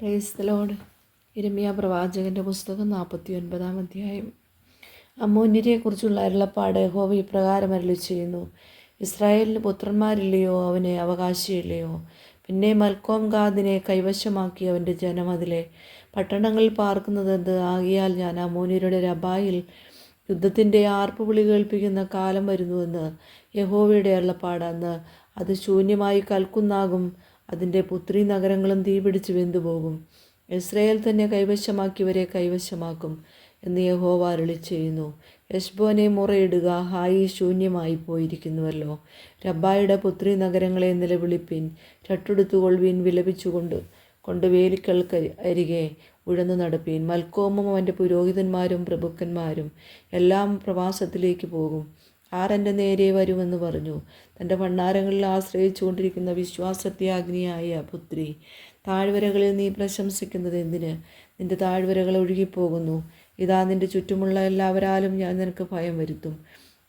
Praise the Lord. യിരെമ്യാ പ്രവാചകൻ്റെ പുസ്തകം 49-ാം അധ്യായം. അമ്മോന്യരെക്കുറിച്ചുള്ള അരുളപ്പാട്. യഹോവ ഇപ്രകാരം അരുളിച്ചെയ്യുന്നു: ഇസ്രായേലിന് പുത്രന്മാരില്ലയോ? അവന് അവകാശിയില്ലയോ? പിന്നെ മൽക്കോം ഗാദിനെ കൈവശമാക്കി അവൻ്റെ ജനം അതിലെ പട്ടണങ്ങളിൽ പാർക്കുന്നതെന്ത്? ആകയാൽ ഞാൻ അമ്മോന്യരുടെ രബായിൽ യുദ്ധത്തിൻ്റെ ആർപ്പുവിളി കേൾപ്പിക്കുന്ന കാലം വരുന്നുവെന്ന് യഹോവയുടെ അരുളപ്പാട്. അന്ന് അത് ശൂന്യമായി കൽക്കുന്നാകും, അതിൻ്റെ പുത്രി നഗരങ്ങളും തീപിടിച്ച് വെന്തുപോകും. ഇസ്രായേൽ തന്നെ കൈവശമാക്കിയവരെ കൈവശമാക്കും എന്ന് യഹോവ അരുളിച്ചെയ്യുന്നു. ഹെശ്ബോനെ മുറയിടുക, ഹായി ശൂന്യമായി പോയിരിക്കുന്നുവല്ലോ. രബ്ബായുടെ പുത്രി നഗരങ്ങളെ നിലവിളിപ്പിൻ, രട്ടെടുത്തുകൊള്ളുവീൻ, വിലപിച്ചുകൊണ്ട് വേലിക്കൾക്ക് അരികെ ഉഴന്നു നടപ്പീൻ. മൽക്കോമും അവൻ്റെ പുരോഹിതന്മാരും പ്രഭുക്കന്മാരും എല്ലാം പ്രവാസത്തിലേക്ക് പോകും. ആർ എൻ്റെ നേരെ വരുമെന്ന് പറഞ്ഞു? തൻ്റെ ഭണ്ഡാരങ്ങളിൽ ആശ്രയിച്ചുകൊണ്ടിരിക്കുന്ന വിശ്വാസത്യാഗ്നിയായ പുത്രി, താഴ്വരകളിൽ നീ പ്രശംസിക്കുന്നത് എന്തിന്? നിന്റെ താഴ്വരകൾ ഒഴുകിപ്പോകുന്നു. ഇതാ, നിന്റെ ചുറ്റുമുള്ള എല്ലാവരാലും ഞാൻ നിനക്ക് ഭയം വരുത്തും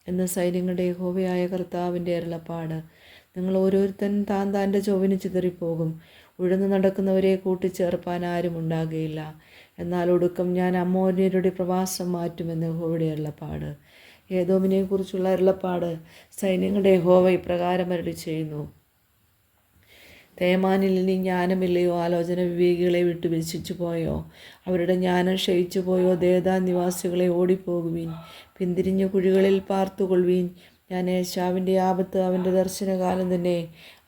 എന്ന് സൈന്യങ്ങളുടെ യഹോവയായ കർത്താവിൻ്റെ അരുളപ്പാട്. നിങ്ങൾ ഓരോരുത്തൻ താൻ്റെ ചൊവ്വിന് ചിതറിപ്പോകും. ഉഴന്നു നടക്കുന്നവരെ കൂട്ടിച്ചേർപ്പാൻ ആരും ഉണ്ടാകുകയില്ല. എന്നാൽ ഒടുക്കം ഞാൻ അമ്മോന്യരുടെ പ്രവാസം മാറ്റുമെന്ന് യഹോവയുടെ അരുളപ്പാട്. ഏദോമിനെ കുറിച്ചുള്ള അരുളപ്പാട്. സൈന്യങ്ങളുടെ യഹോവ ഇപ്രകാരം അരുളിച്ചെയ്യുന്നു: തേമാനിൽ ഇനി ജ്ഞാനമില്ലയോ? ആലോചന വിവേകികളെ വിട്ടു വ്യസിച്ചു പോയോ? അവരുടെ ജ്ഞാനം ക്ഷയിച്ചു പോയോ? ദേദാൻ നിവാസികളെ, ഓടിപ്പോകുവീൻ, പിന്തിരിഞ്ഞ കുഴികളിൽ പാർത്തുകൊള്ളുവീൻ. ഞാൻ ഏശാവിൻ്റെ ആപത്ത് അവൻ്റെ ദർശനകാലം തന്നെ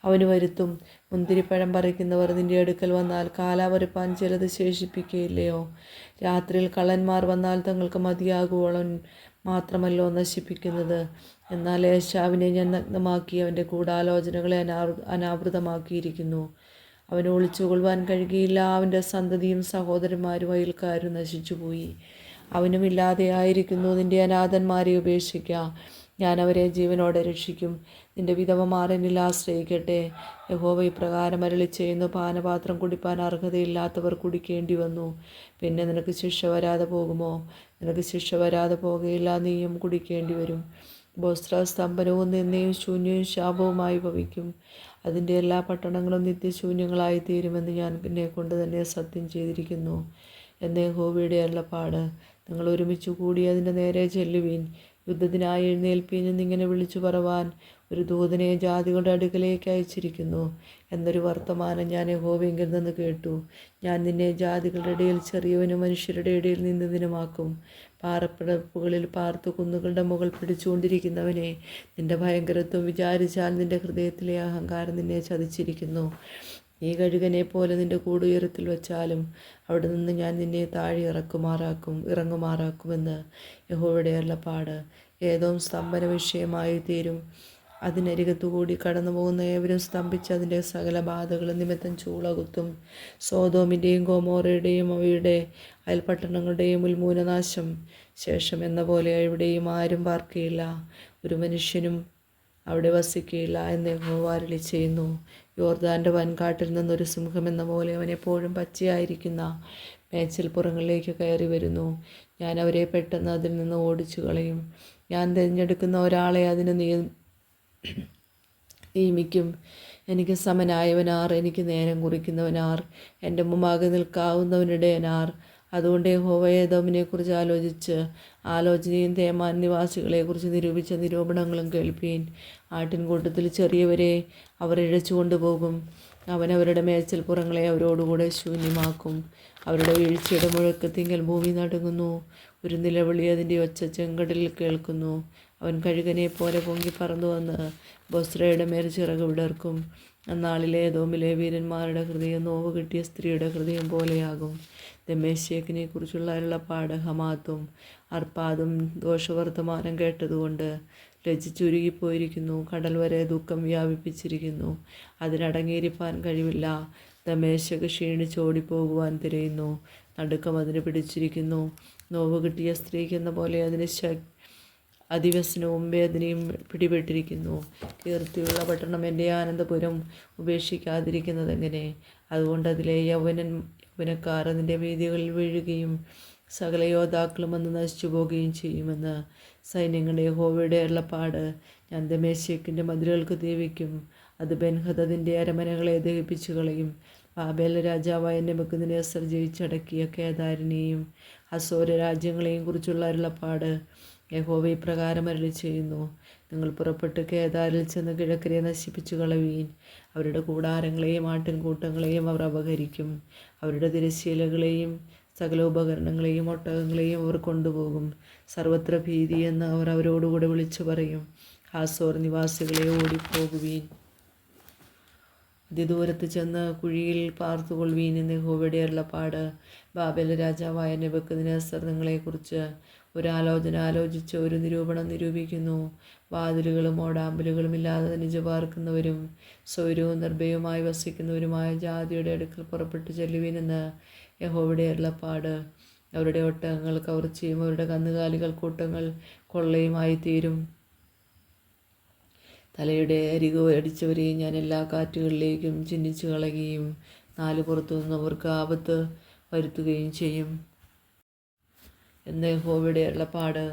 അവന് വരുത്തും. മുന്തിരിപ്പഴം പറിക്കുന്നവർ നിൻ്റെ അടുക്കൽ വന്നാൽ കാലാവറുപ്പാൻ ചിലത് ശേഷിപ്പിക്കുകയില്ലയോ? രാത്രിയിൽ കള്ളന്മാർ വന്നാൽ തങ്ങൾക്ക് മതിയാകുവോളം മാത്രമല്ലോ നശിപ്പിക്കുന്നത്. എന്നാൽ ഏശാവിനെ ഞാൻ നഗ്നമാക്കി അവൻ്റെ ഗൂഢാലോചനകളെ അനാവൃതമാക്കിയിരിക്കുന്നു. അവന് ഒളിച്ചുകൊള്ളുവാൻ കഴിയുകയില്ല. അവൻ്റെ സന്തതിയും സഹോദരന്മാരും അയൽക്കാരും നശിച്ചുപോയി. അവനും ഇല്ലാതെയായിരിക്കുന്നു. നിൻ്റെ അനാഥന്മാരെ ഉപേക്ഷിക്കുക, ഞാൻ അവരെ ജീവനോടെ രക്ഷിക്കും. നിന്റെ വിധവമാർ എന്നിൽ ആശ്രയിക്കട്ടെ. യഹോവ ഇപ്രകാരം അരുളിച്ചെയ്യുന്നു: പാനപാത്രം കുടിപ്പാൻ അർഹതയില്ലാത്തവർ കുടിക്കേണ്ടി വന്നു. പിന്നെ നിനക്ക് ശിക്ഷ വരാതെ പോകുമോ? നിനക്ക് ശിക്ഷ വരാതെ പോകുകയില്ല, നീയും കുടിക്കേണ്ടി വരും. ബോസ്ര സ്തംഭനവും നിന്നയും ശൂന്യവും ശാപവുമായി ഭവിക്കും. അതിൻ്റെ എല്ലാ പട്ടണങ്ങളും നിത്യശൂന്യങ്ങളായി തീരുമെന്ന് ഞാൻ എന്നെ കൊണ്ട് തന്നെ സത്യം ചെയ്തിരിക്കുന്നു എന്ന് യഹോവയുടെ അരുളപ്പാട്. നിങ്ങൾ ഒരുമിച്ച് കൂടി അതിൻ്റെ നേരെ ചെല്ലുവീൻ. യുദ്ധത്തിനായി എഴുന്നേൽപ്പീൻ എന്നിങ്ങനെ വിളിച്ചു പറവാൻ ഒരു ദൂതനെ ജാതികളുടെ അടുക്കലേക്ക് അയച്ചിരിക്കുന്നു എന്നൊരു വർത്തമാനം ഞാൻ യഹോവയെങ്കിൽ നിന്ന് കേട്ടു. ഞാൻ നിന്നെ ജാതികളുടെ ഇടയിൽ ചെറിയവനും മനുഷ്യരുടെ ഇടയിൽ നിന്ദിതനുമാക്കും. പാറപ്പടപ്പുകളിൽ പാർത്തു കുന്നുകളുടെ മുകൾ പിടിച്ചുകൊണ്ടിരിക്കുന്നവനെ, നിന്റെ ഭയങ്കരത്വം വിചാരിച്ചാൽ നിന്റെ ഹൃദയത്തിലെ അഹങ്കാരം നിന്നെ ചതിച്ചിരിക്കുന്നു. നീ കഴുകനെ പോലെ നിന്റെ കൂട് ഉയരത്തിൽ വച്ചാലും അവിടെ നിന്ന് ഞാൻ നിന്നെ താഴെ ഇറങ്ങുമാറാക്കുമെന്ന് യഹോവയുടെ അരുളപ്പാട്. ഏദോം സ്തംഭന വിഷയമായി തീരും. അതിനരികത്തുകൂടി കടന്നു പോകുന്ന ഏവരും സ്തംഭിച്ച് അതിൻ്റെ സകല ബാധകളും നിമിത്തം ചൂളകുത്തും. സോദോമിൻ്റെയും ഗൊമോറയുടെയും അവയുടെ അയൽപട്ടണങ്ങളുടെയും ഉന്മൂലനാശം ശേഷം എന്ന പോലെ എവിടെയും ആരും പാർക്കുകയില്ല, ഒരു മനുഷ്യനും അവിടെ വസിക്കുകയില്ല എന്ന് യഹോവ അരുളിച്ചെയ്യുന്നു. യോർദാൻ്റെ വൻകാട്ടിൽ നിന്നൊരു സിംഹം എന്ന പോലെ അവൻ എപ്പോഴും പച്ചയായിരിക്കുന്ന മേച്ചിൽപ്പുറങ്ങളിലേക്ക് കയറി വരുന്നു. ഞാൻ അവരെ പെട്ടെന്ന് അതിൽ നിന്ന് ഓടിച്ചു കളയും. ഞാൻ തിരഞ്ഞെടുക്കുന്ന ഒരാളെ അതിന് നിയമിക്കും. എനിക്ക് സമനായവനാർ, എനിക്ക് നേരം കുറിക്കുന്നവനാർ, എൻ്റെ മുമ്പാകെ നിൽക്കാവുന്നവനിടയനാർ. അതുകൊണ്ട് യഹോവ ഏദോമിനെക്കുറിച്ച് ആലോചനയും തേമാൻ നിവാസികളെക്കുറിച്ച് നിരൂപിച്ച നിരൂപണങ്ങളും കേൾപ്പീൻ. ആട്ടിൻകൂട്ടത്തിൽ ചെറിയവരെ അവർ ഇഴച്ചു കൊണ്ടുപോകും. അവൻ അവരുടെ മേച്ചിൽപ്പുറങ്ങളെ അവരോടുകൂടെ ശൂന്യമാക്കും. അവരുടെ വീഴ്ചയുടെ മുഴക്കത്തിങ്കൽ ഭൂമി നടുങ്ങുന്നു. ഒരു നിലവിളി അതിൻ്റെ ഒച്ച ചെങ്കടലിൽ കേൾക്കുന്നു. അവൻ കഴുകനെ പോലെ പൊങ്ങി പറന്നു വന്ന് ബൊസ്രയുടെ മേൽ ചിറക് വിടർക്കും. അന്നാളിലെ ഏദോമിലെ വീരന്മാരുടെ ഹൃദയം നോവ് കിട്ടിയ സ്ത്രീയുടെ ഹൃദയം പോലെയാകും. ദമ്മേശേക്കിനെ കുറിച്ചുള്ള അരുളപ്പാട്. ഹമാത്തും അർപ്പാദും ദോഷവർത്തമാനം കേട്ടതുകൊണ്ട് ലജ്ജിച്ചുരുകിപ്പോയിരിക്കുന്നു. കടൽ വരെ ദുഃഖം വ്യാപിപ്പിച്ചിരിക്കുന്നു. അതിനടങ്ങിയിരിപ്പാൻ കഴിവില്ല. ദമ്മേശക്ക് ക്ഷീണിച്ചോടിപ്പോകുവാൻ തിരയുന്നു. നടുക്കം അതിന് പിടിച്ചിരിക്കുന്നു. നോവ് കിട്ടിയ സ്ത്രീക്കെന്ന പോലെ അതിന് അതിവ്യസനവും വേദനയും പിടിപെട്ടിരിക്കുന്നു. കീർത്തിയുള്ള പട്ടണം എൻ്റെ ആനന്ദപുരം ഉപേക്ഷിക്കാതിരിക്കുന്നതെങ്ങനെ? അതുകൊണ്ട് അതിലെ യൗവനക്കാർ അതിൻ്റെ വീഥികളിൽ വീഴുകയും സകല യോദ്ധാക്കളും വന്ന് നശിച്ചു പോവുകയും ചെയ്യുമെന്ന് സൈന്യങ്ങളുടെ യഹോവയുടെ അരുളപ്പാട്. ഞാൻ ദമ്മേശേക്കിൻ്റെ മതിലുകൾക്ക് തീ വയ്ക്കും. അത് ബെൻഹദദിൻ്റെ അരമനകളെ ദഹിപ്പിച്ചു കളയും. ബാബേൽ രാജാവായ നെബൂഖദ്നേസർ ജയിച്ചടക്കിയ കേദാരിനെയും ഹസോര രാജ്യങ്ങളെയും കുറിച്ചുള്ള അരുളപ്പാട് യഹോവ ഇപ്രകാരം അരുളിച്ചെയ്യുന്നു. നിങ്ങൾ പുറപ്പെട്ട് കേദാരിൽ ചെന്ന് കിഴക്കരെ നശിപ്പിച്ചു കളവീൻ. അവരുടെ കൂടാരങ്ങളെയും ആട്ടിൻകൂട്ടങ്ങളെയും അവർ അപഹരിക്കും. അവരുടെ തിരശ്ശീലകളെയും സകല ഉപകരണങ്ങളെയും ഒട്ടകങ്ങളെയും അവർ കൊണ്ടുപോകും. സർവത്ര ഭീതി എന്ന് അവർ അവരോടുകൂടെ വിളിച്ചു പറയും. ഹാസോർ നിവാസികളെ ഓടിപ്പോകുവീൻ, അതിദൂരത്ത് ചെന്ന് കുഴിയിൽ പാർത്തുകൊള്ളുവീൻ എന്ന് യഹോവയുടെ അരുളപ്പാട്. ബാബേൽ രാജാവായ നെബൂഖദ്നേസർ നിങ്ങളെക്കുറിച്ച് ഒരാലോചന ആലോചിച്ച് ഒരു നിരൂപണം നിരൂപിക്കുന്നു. വാതിലുകളും ഓടാമ്പലുകളും ഇല്ലാതെ നിജ പാർക്കുന്നവരും സ്വൈരവും നിർഭയവുമായി വസിക്കുന്നവരുമായ ജാതിയുടെ അടുക്കൽ പുറപ്പെട്ടു ചെല്ലുവീനെന്ന് യഹോവയുടെ അരുളപ്പാട്. അവരുടെ ഒട്ടകങ്ങൾ കവർച്ചയും അവരുടെ കന്നുകാലികൾ കൂട്ടങ്ങൾ കൊള്ളയുമായി തീരും. തലയുടെ അരികു അടിച്ചവരെയും ഞാൻ എല്ലാ കാറ്റുകളിലേക്കും ചിഹ്നിച്ചു കളയുകയും നാല് പുറത്തു നിന്ന് അവർക്ക് ആപത്ത് വരുത്തുകയും ചെയ്യും എന്ന് യഹോവയുടെ അരുളപ്പാട്.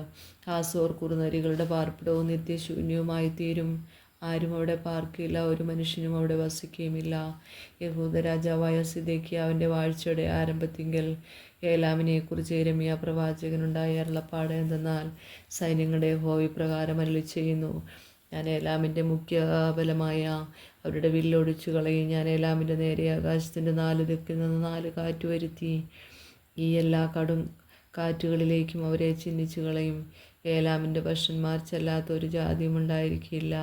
ഹാസോർ കുറുനരികളുടെ പാർപ്പിടവും നിത്യശൂന്യവുമായി തീരും. ആരും അവിടെ പാർക്കില്ല, ഒരു മനുഷ്യനും അവിടെ വസിക്കുകയുമില്ല. യഹൂദ രാജാവായ സിദെക്കീയാവിൻ്റെ വാഴ്ചയുടെ ആരംഭത്തിങ്കൽ ഏലാമിനെക്കുറിച്ച് യിരെമ്യാ പ്രവാചകനുണ്ടായ അരുളപ്പാട് എന്തെന്നാൽ, സൈന്യങ്ങളുടെ യഹോവ ഇപ്രകാരം അരുളിച്ചെയ്യുന്നു. ഞാൻ ഏലാമിൻ്റെ മുഖ്യ ബലമായ അവരുടെ വില്ലൊടിച്ചു കളയും. ഞാൻ ഏലാമിൻ്റെ നേരെ ആകാശത്തിൻ്റെ 4 ദിക്കിൽ നിന്ന് 4 കാറ്റ് വരുത്തി ഈ എല്ലാ കടും കാറ്റുകളിലേക്കും അവരെ ചിഹ്നിച്ചു കളയും. ഏലാമിൻ്റെ ഭക്ഷന്മാർ ചെല്ലാത്ത ഒരു ജാതിയും ഉണ്ടായിരിക്കില്ല.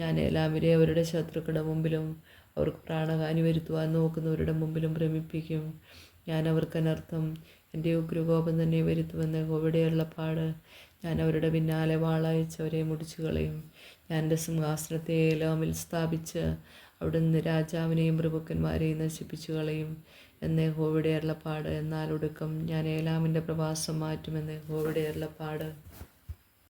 ഞാൻ ഏലാമിനെ അവരുടെ ശത്രുക്കളുടെ മുമ്പിലും അവർക്ക് പ്രാണഹാനി വരുത്തുവാൻ നോക്കുന്നവരുടെ മുമ്പിലും ഭ്രമിപ്പിക്കും. ഞാൻ അവർക്ക് അനർത്ഥം, എൻ്റെ ഉഗ്രകോപം തന്നെ വരുത്തുമെന്ന് യഹോവയുടെ അരുളപ്പാട്. ഞാൻ അവരുടെ പിന്നാലെ വാളയച്ച് അവരെ മുടിച്ചു കളയും. ഞാൻ എൻ്റെ സിംഹാസനത്തെ ഏലാമിൽ സ്ഥാപിച്ച് അവിടുന്ന് രാജാവിനെയും പ്രഭുക്കന്മാരെയും നശിപ്പിച്ചു കളയും എന്ന് യഹോവയുടെ അരുളപ്പാട്. എന്നാൽ ഒടുക്കം ഞാൻ ഏലാമിൻ്റെ പ്രവാസം മാറ്റുമെന്ന് യഹോവയുടെ അരുളപ്പാട്.